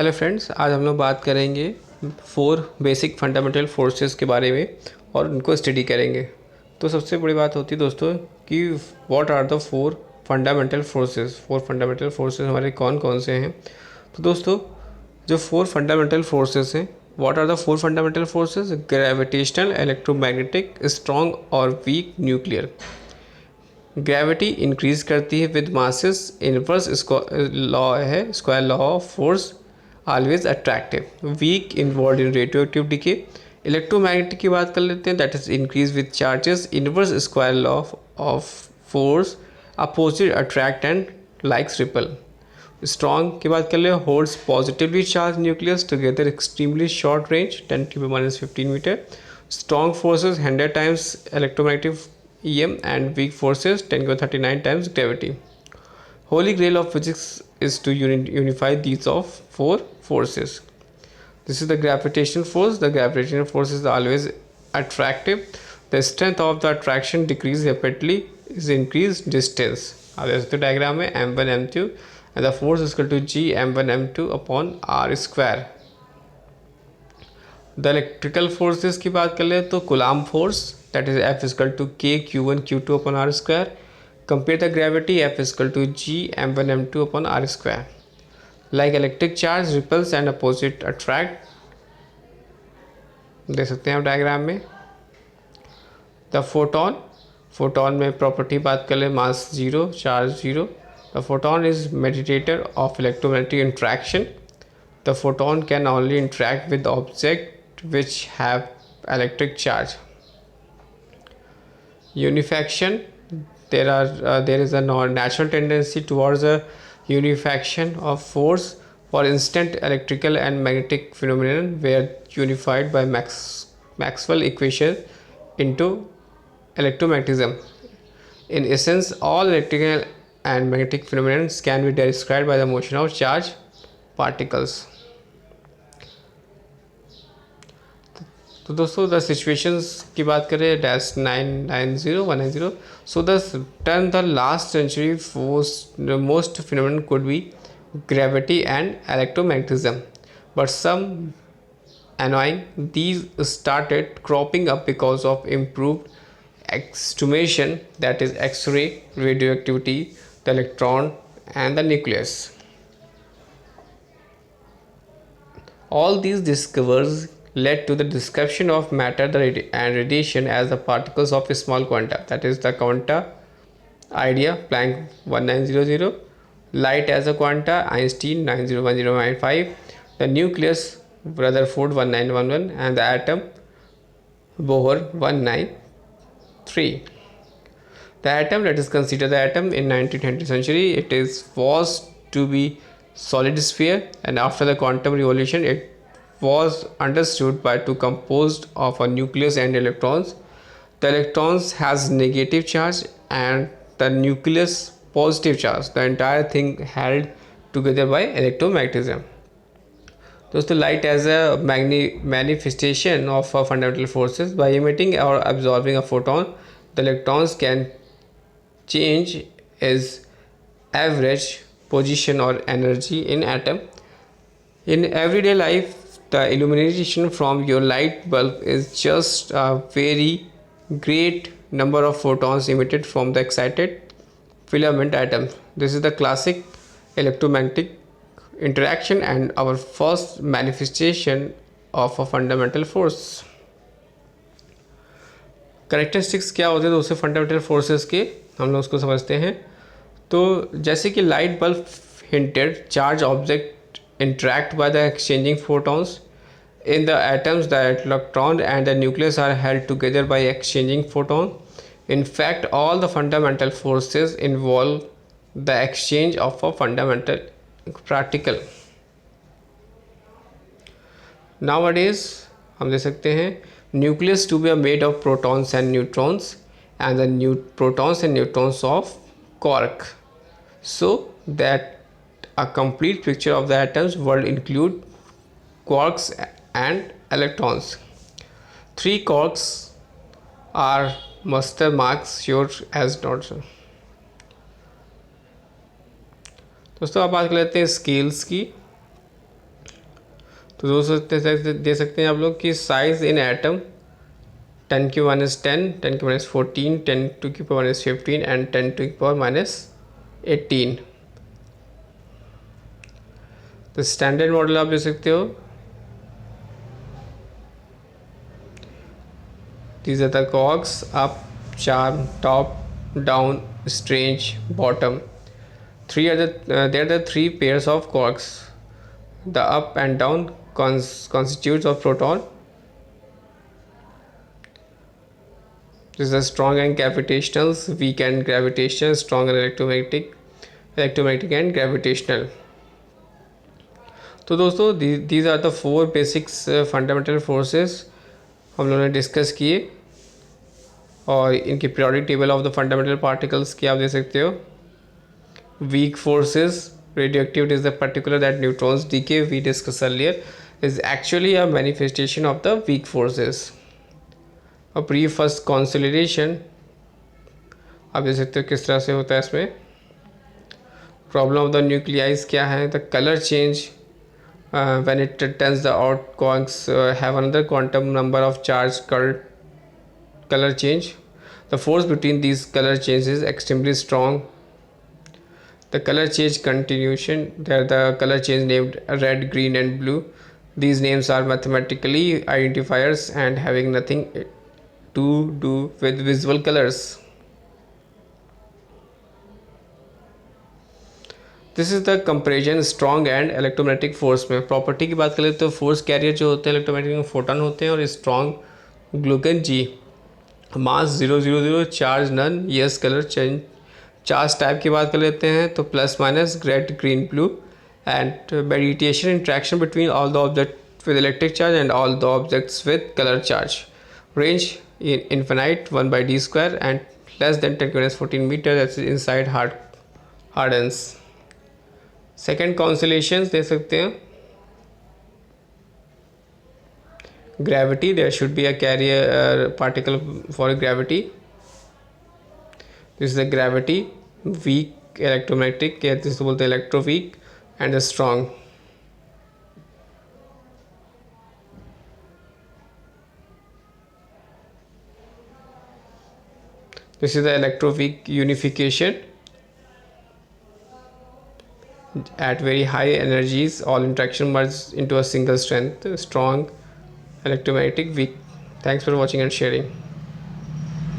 Hello friends, आज हम लोग बात करेंगे 4 बेसिक फंडामेंटल फोर्सेस के बारे में और उनको स्टडी करेंगे। तो सबसे बड़ी बात होती है दोस्तों कि what are the 4 fundamental forces. 4 fundamental forces हमारे कौन कौन से हैं। तो दोस्तों जो 4 फंडामेंटल फोर्सेस हैं, what are the 4 fundamental forces? Gravitational, electromagnetic, strong और वीक न्यूक्लियर। ग्रेविटी इंक्रीज करती है विद मासेस, इनवर्स लॉ है, square law of force always attractive. Weak involve in radioactive decay. Electromagnetic की बात कर लेते हैं, that is increase with charges, inverse square law of force opposite attract and likes repel. Strong की बात कर ले, holds positively charge nucleus together extremely short range 10⁻⁻15 metre. Strong forces 100 times electromagnetic EM and weak forces 10⁻39 times gravity. Holy grail of physics is to unify these of 4 forces. This is the gravitational force. The gravitational force is always attractive. The strength of the attraction decreases rapidly is increased distance. अब देखते हैं diagram में m1 m2 and the force is equal to G m1 m2 upon r square. The electrical forces की बात कर ले तो Coulomb force, that is F is equal to K Q1 Q2 upon R square. Compare the gravity, F is equal to G m1 m2 upon R square. Like electric charge repels and opposite attract. देख सकते हैं आप diagram में। The photon में property बात कर ले, मास 0, charge 0. The photon is mediator of electromagnetic interaction. The photon can only interact with object which have electric charge. Unifaction, there is a natural tendency towards a unifaction of force. For instance, electrical and magnetic phenomena were unified by Maxwell equation into electromagnetism. In essence, all electrical and magnetic phenomena can be described by the motion of charged particles. तो दोस्तों the situations की बात करें, dash 990 so the turn the last century most phenomenon could be gravity and electromagnetism, but some annoying these started cropping up because of improved estimation, that is X-ray, radioactivity, the electron and the nucleus. All these discoveries led to the description of matter and radiation as the particles of small quanta, that is the quanta idea, Planck 1900, light as a quanta, Einstein 901095, the nucleus Rutherford 1911, and the atom Bohr 193. The atom, let us consider the atom in 19th century. It was to be solid sphere, and after the quantum revolution it was understood by to composed of a nucleus and electrons. The electrons has negative charge and the nucleus positive charge. The entire thing held together by electromagnetism. दोस्तों light as a manifestation of fundamental forces. By emitting or absorbing a photon, the electrons can change its average position or energy in atom. In everyday life, the illumination from your light bulb is just a very great number of photons emitted from the excited filament atom. This is the classic electromagnetic interaction and our first manifestation of a fundamental force. Characteristics क्या होते हैं दोस्तों fundamental forces के, हम लोग उसको समझते हैं। तो जैसे कि light bulb hinted, charge object interact by the exchanging photons. In the atoms, the electron and the nucleus are held together by exchanging photon. In fact, all the fundamental forces involve the exchange of a fundamental particle. Nowadays हम देख सकते हैं nucleus to be made of protons and neutrons, and the protons and neutrons of quark, so that a complete picture of the atoms world include quarks and electrons. 3 quarks are master marks sure as not. दोस्तों अब बात कर लेते हैं scales की। तो दोस्तों दे सकते हैं आप लोग कि साइज इन एटम 10⁻⁻10, 10⁻⁻14, 10⁻⁻15 एंड 10⁻⁻18। तो स्टैंडर्ड मॉडल आप ले सकते हो। These are the cogs: up, charm, top, down, strange, bottom. They are the three pairs of quarks. The up and down constitutes of proton. This is a strong and gravitational, weak and gravitational, strong and electromagnetic and gravitational. तो दोस्तों these are the four basics fundamental forces हम लोगों ने discuss किए, और इनकी periodic table of the fundamental particles की आप दे सकते हो। Weak forces, radioactivity is the particular that neutrons decay we discussed earlier is actually a manifestation of the weak forces. A pre-first consolidation आप देख सकते हो किस तरह से होता है। इसमें प्रॉब्लम ऑफ द न्यूक्लियाइज क्या है, the colour change when it turns the out quarks have another quantum number of charge called color change. The force between these color changes is extremely strong. The color change continuation, there the color change named red, green and blue. These names are mathematically identifiers and having nothing to do with visual colors. This is the comparison strong and electromagnetic force में। Property की बात करें तो force career जो होते हैं electromagnetic में photon होते हैं, और strong gluon g, mass 000, charge none, yes colour change. Charge type की बात कर लेते हैं तो plus minus, red, green, blue, and meditation interaction between all the object with electric charge and all the objects with colour charge. Range infinite 1/d² and less than 10⁻14 metre, that's inside hadrons. Second consolations दे सकते हैं। Gravity, there should be a carrier particle for gravity. This is the gravity. Weak electromagnetic, जिसको बोलते हैं electroweak, and the strong. This is the electroweak unification. At very high energies, all interaction merge into a single strength, strong, electromagnetic, weak. Thanks for watching and sharing.